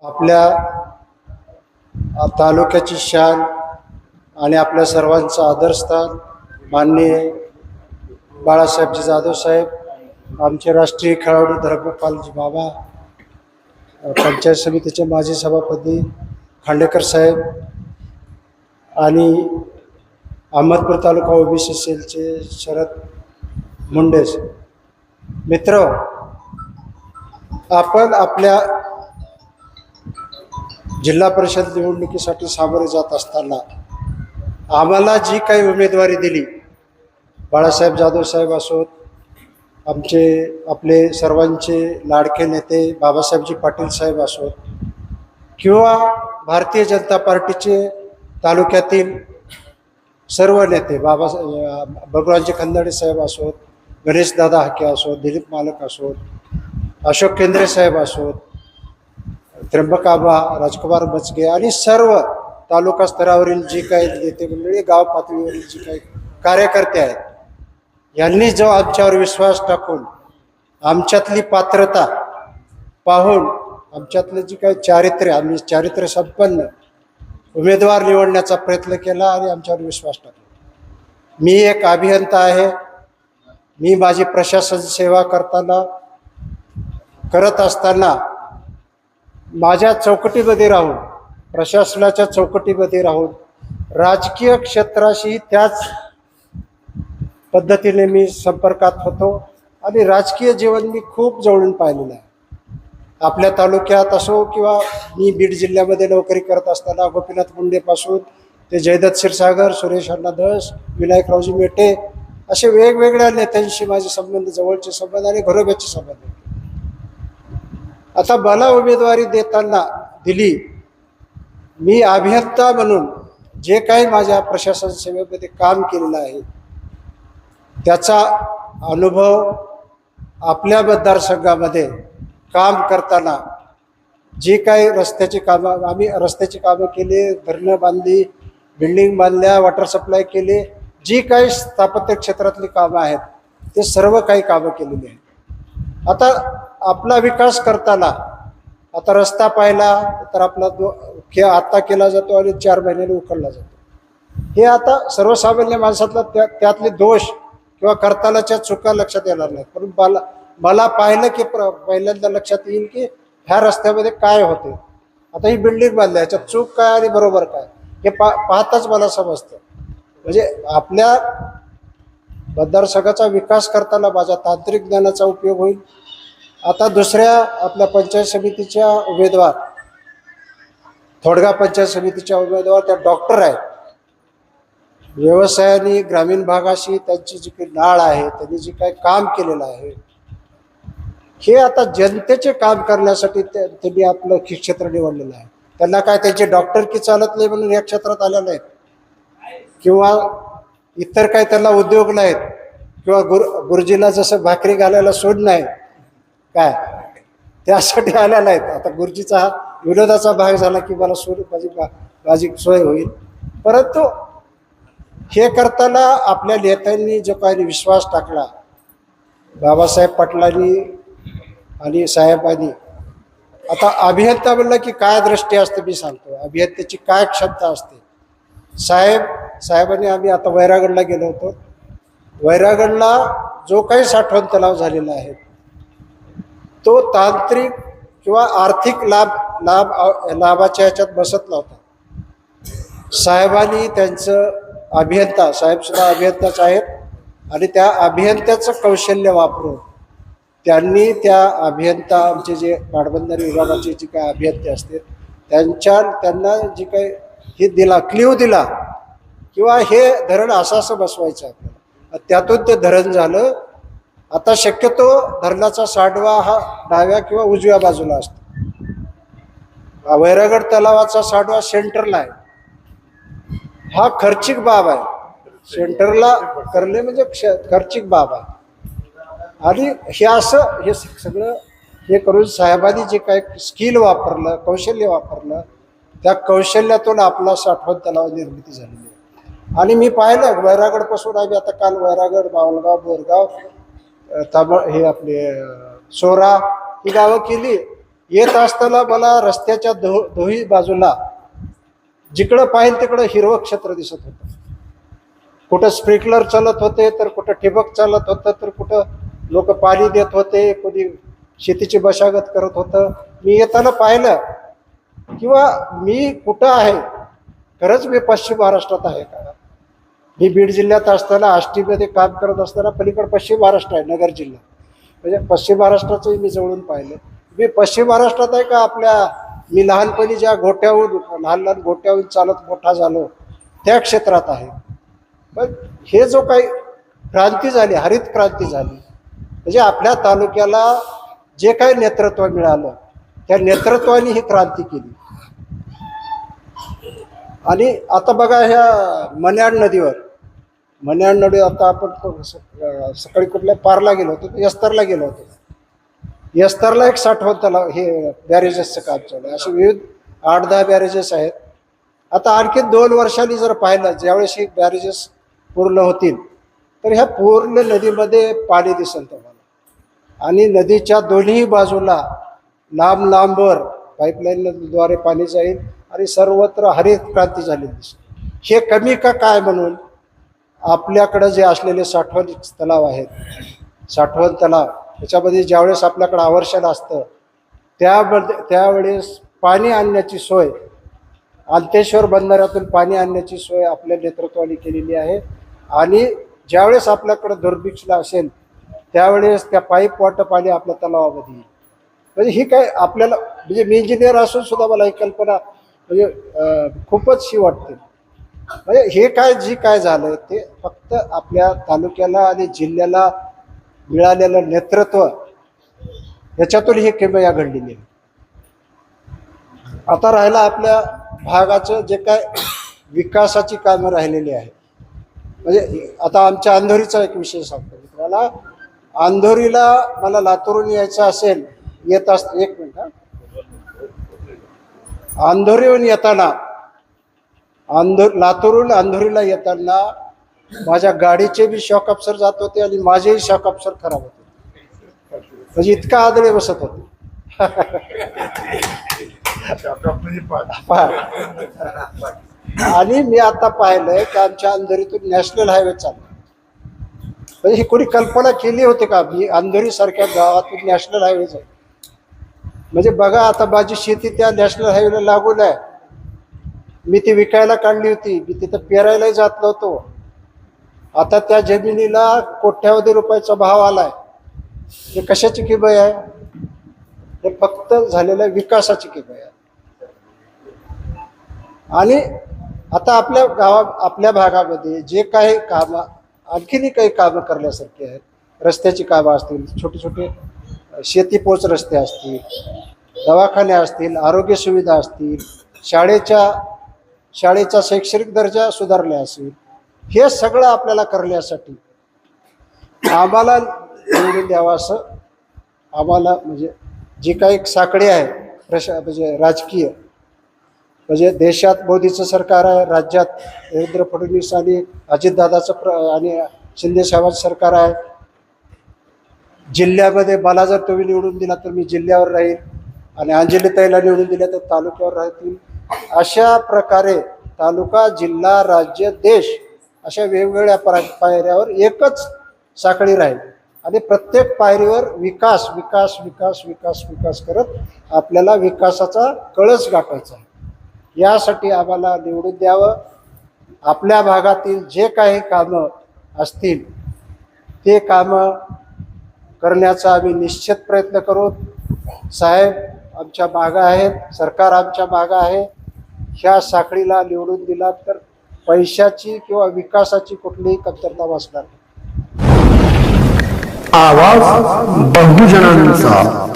आपल्या तालुक्याची शान आणि आपल्या सर्वांचं आदरस्थान माननीय बाळासाहेबजी जाधव साहेब, आमचे राष्ट्रीय खेळाडू धर्मपालजी बाबा, पंचायत समितीचे माजी सभापती खांडेकर साहेब आणि अहमदपूर तालुका ओबीसी सेलचे शरद मुंडेस मित्र, आपण आपल्या जिल्हा परिषद निवडणुकीसाठी सामोरे जात असताना आम्हाला जी काही उमेदवारी दिली, बाळासाहेब जाधव साहेब असोत, आपले सर्वांचे लाडके नेते बाबासाहेबजी पाटील साहेब असोत, किंवा भारतीय जनता पार्टीचे तालुक्यातील सर्व नेते बबुरावजी खंदाडे साहेब असोत, गणेशदादा हाके असोत, दिलीप मालक असोत, अशोक केंद्रे साहेब असोत, त्र्यंबक आबा, राजकुमार बचगे आणि सर्व तालुका स्तरावरील जी काही नेते मंडळी, गाव पातळीवरील जी काही कार्यकर्ते आहेत, यांनी जो आमच्यावर विश्वास टाकून आमच्यातली पात्रता पाहून आमच्यातलं जी काही चारित्र्य, आम्ही चारित्र्य संपन्न उमेदवार निवडण्याचा प्रयत्न केला आणि आमच्यावर विश्वास टाकला. मी एक अभियंता आहे. मी माझी प्रशासन सेवा करत असताना माझ्या चौकटीमध्ये राहून, प्रशासनाच्या चौकटीमध्ये राहून राजकीय क्षेत्राशी त्याच पद्धतीने मी संपर्कात होतो आणि राजकीय जीवन मी खूप जवळून पाहिलेलं आहे. आपल्या तालुक्यात असो किंवा मी बीड जिल्ह्यामध्ये नोकरी करत असताना गोपीनाथ मुंडेपासून ते जयदत्त क्षीरसागर, सुरेश अण्णा धस, विनायकरावजी मेटे असे वेगवेगळ्या नेत्यांशी माझे संबंध, जवळचे संबंध आणि घरोब्याचे संबंध. आता मला उमेदवारी देताना दिली, मी अभियंता म्हणून जे काही माझ्या प्रशासन सेवेमध्ये काम केलेलं आहे त्याचा अनुभव आपल्या मतदारसंघामध्ये काम करताना जी काही रस्त्याची कामं, आम्ही रस्त्याची कामं केली, धरणं बांधली, बिल्डिंग बांधल्या, वॉटर सप्लाय केले, जी काही स्थापत्य क्षेत्रातली कामं आहेत ते सर्व काही कामं केलेली आहेत. आता आपला विकास करताना आता रस्ता पाहिला तर आपला आत्ता केला जातो आणि 4 महिन्याने उखडला जातो. हे आता सर्वसामान्य माणसातला त्यातले दोष किंवा करतानाच्या चुका लक्षात येणार नाहीत, पण मला पाहिलं की पहिल्यांदा लक्षात येईल की ह्या रस्त्यामध्ये काय होते. आता ही बिल्डिंग बांधली, ह्याच्यात चूक काय आणि बरोबर काय हे पाहताच मला समजतं. म्हणजे आपल्या मतदारसंघाचा विकास करताना माझ्या तांत्रिक ज्ञानाचा उपयोग होईल. आता दुसऱ्या आपल्या पंचायत समितीच्या उमेदवार, थोडगा पंचायत समितीच्या उमेदवार त्या डॉक्टर आहेत. व्यवसायाने ग्रामीण भागाशी त्यांची जी काही नाळ आहे, त्यांनी जे काही काम केलेलं आहे, हे आता जनतेचे काम करण्यासाठी त्यांनी आपलं क्षेत्र निवडलेलं आहे. त्यांना काय त्यांची डॉक्टरकी चालत नाही म्हणून या क्षेत्रात आल्या नाहीत, किंवा इतर काही त्यांना उद्योग नाहीत, किंवा गुरुजीला जसं भाकरी घालायला सोड नाही काय त्यासाठी आल्या नाहीत. आता गुरुजीचा हा विनोदाचा भाग झाला की मला सोड माझी सोय होईल. परंतु हे करताना आपल्या नेत्यांनी जो काही विश्वास टाकला, बाबासाहेब पाटलांनी आणि साहेबांनी, आता अभियंता म्हणलं की काय दृष्टी असते मी सांगतो, अभियंत्याची काय क्षमता असते. साहेबांनी आम्ही आता वैरागडला गेलो होतो. वैरागडला जो काही साठवण तलाव झालेला आहे तो तांत्रिक किंवा आर्थिक लाभाच्या ह्याच्यात बसत नव्हता. साहेबांनी त्यांचं अभियंता, साहेबसुद्धा अभियंताच आहेत आणि त्या अभियंत्याचं कौशल्य वापरून त्यांनी त्या अभियंता, आमचे जे पाटबंधारे विभागाचे जे काही अभियंते असतील त्यांना जे काही हे दिला, क्ल्यू दिला, किंवा हे धरण असं बसवायचं आपल्याला, त्यातून ते धरण झालं. आता शक्यतो धरणाचा साडवा हा डाव्या किंवा उजव्या बाजूला असतो. वैरागड तलावाचा साडवा सेंटरला आहे. हा खर्चिक बाब आहे, सेंटरला करणे म्हणजे खर्चिक बाब आहे. आणि हे सगळं हे करून साहेबांनी जे काही स्किल वापरलं, कौशल्य वापरलं, त्या कौशल्यातून आपला साठवण तलाव निर्मिती झालेली आहे. आणि मी पाहिलं वैरागडपासून आम्ही आता काल वैरागड, मावलगाव, बोरगाव, हे आपले सोरा ही गावं केली येत असताना मला रस्त्याच्या दोन्ही बाजूला जिकडं पाहिजे तिकडं हिरवं क्षेत्र दिसत होतं. कुठं स्प्रिंकलर चालत होते, तर कुठं ठिबक चालत होतं, तर कुठं लोक पाणी देत होते, कोणी शेतीची मशागत करत होतं. मी येताना पाहिलं किंवा मी कुठं आहे, खरंच मी पश्चिम महाराष्ट्रात आहे का. मी बीड जिल्ह्यात असताना आष्टीमध्ये काम करत असताना पलीकडे पश्चिम महाराष्ट्र आहे, नगर जिल्हा, म्हणजे पश्चिम महाराष्ट्राचंही मी जवळून पाहिलं. मी पश्चिम महाराष्ट्रात आहे का आपल्या मी लहानपणी ज्या गोट्याहून लहान लहान गोट्याहून चालत मोठा झालो त्या क्षेत्रात आहे. पण हे जो काही क्रांती झाली, हरित क्रांती झाली, म्हणजे आपल्या तालुक्याला जे काही नेतृत्व मिळालं त्या नेतृत्वाने ही क्रांती केली. आणि आता बघा ह्या मन्याड नदी आता आपण सकाळी कुठल्या पारला गेलो होतो, यस्तरला गेलो होतो. यस्तरला एक साठवण तलाव हे बॅरेजेसचं काम चालू आहे. असे विविध 8-10 बॅरेजेस आहेत. आता आणखी 2 वर्षांनी जर पाहिलं, ज्यावेळेस ही बॅरेजेस पूर्ण होतील तर ह्या पूर्ण नदीमध्ये पाणी दिसेल तुम्हाला. आणि नदीच्या दोन्ही बाजूला लांब लांबवर पाईपलाईनद्वारे पाणी जाईल आणि सर्वत्र हरित क्रांती झालेली दिसेल. हे कमी का काय म्हणून आपल्याकडं जे असलेले साठवण तलाव आहेत, साठवण तलाव त्याच्यामध्ये ज्यावेळेस आपल्याकडं आवर्षण असतं त्यावेळेस पाणी आणण्याची सोय, अंतेश्वर बंधाऱ्यातून पाणी आणण्याची सोय आपल्या नेतृत्वाने केलेली आहे. आणि ज्यावेळेस आपल्याकडं दुर्भिक्ष असेल त्यावेळेस त्या पाईप वाटप पाणी आपल्या तलावामध्ये येईल. म्हणजे ही काय आपल्याला, म्हणजे मी इंजिनियर असून सुद्धा मला ही कल्पना म्हणजे खूपच ही वाटते. म्हणजे हे काय झालं ते फक्त आपल्या तालुक्याला आणि जिल्ह्याला मिळालेलं नेतृत्व याच्यातून ही किमया घडलेली आहे. आता राहिला आपल्या भागाचं जे काय विकासाची कामं राहिलेली आहे. म्हणजे आता आमच्या अंधोरीचा एक विषय सांगतो मित्राला. अंधोरीला मला लातूरून यायचं असेल, एक मिनिट, अंधोरीहून येताना लातूरून अंधोरीला येताना माझ्या गाडीचे बी शॉक अब्सर जात होते आणि माझेही शॉक अब्सर खराब होते. म्हणजे इतका आदळे बसत होते. आणि मी आता पाहिलंय की आमच्या अंधोरीतून नॅशनल हायवे चालला. म्हणजे ही कोणी कल्पना केली होती का मी अंधोरी सारख्या गावातून नॅशनल हायवे जाईल. म्हणजे बघा आता माझी शेती त्या नॅशनल हायवेला लागून आहे. मी ती विकायला काढली होती, मी तिथं पेरायलाही जात नव्हतो. आता त्या जमिनीला कोट्यावधी रुपयाचा भाव आलाय. हे कशाची किमया आहे? हे फक्त झालेल्या विकासाची किमया आहे. आणि आता आपल्या भागामध्ये जे काही कामं, आणखीनही काही कामं करण्यासारखी आहेत. रस्त्याची कामं असतील, छोटे छोटे शेतीपोच रस्ते असतील, दवाखाने असतील, आरोग्य सुविधा असतील, शाळेचा शैक्षणिक दर्जा सुधारला असेल, हे सगळं आपल्याला करण्यासाठी आम्हाला निवडून द्यावं असं आम्हाला, म्हणजे जी काही साखळी आहे म्हणजे राजकीय, म्हणजे देशात मोदीचं सरकार आहे, राज्यात देवेंद्र फडणवीस आणि अजितदादाचं आणि शिंदे साहेबांचं सरकार आहे, जिल्ह्यामध्ये मला जर तुम्ही निवडून दिला तर मी जिल्ह्यावर राहील आणि अंजलीताईला निवडून दिल्या तर तालुक्यावर राहतील. अशा प्रकारे तालुका, जिल्हा, राज्य, देश अशा वेगवेगळ्या पायऱ्यावर एकच साखळी राहील आणि प्रत्येक पायरीवर विकास विकास विकास विकास विकास करत आपल्याला विकासाचा कळस गाठायचा आहे. यासाठी आम्हाला निवडून द्यावं. आपल्या भागातील जे काही कामं असतील ते कामं करण्याचा आम्ही निश्चित प्रयत्न करू. साहेब आमच्या मागं आहेत, सरकार आमच्या मागं आहे. ह्या साखळीला निवडून दिला तर पैशाची किंवा विकासाची कुठलीही कमतरता भासणार नाही. आवाज बहुजनांचा.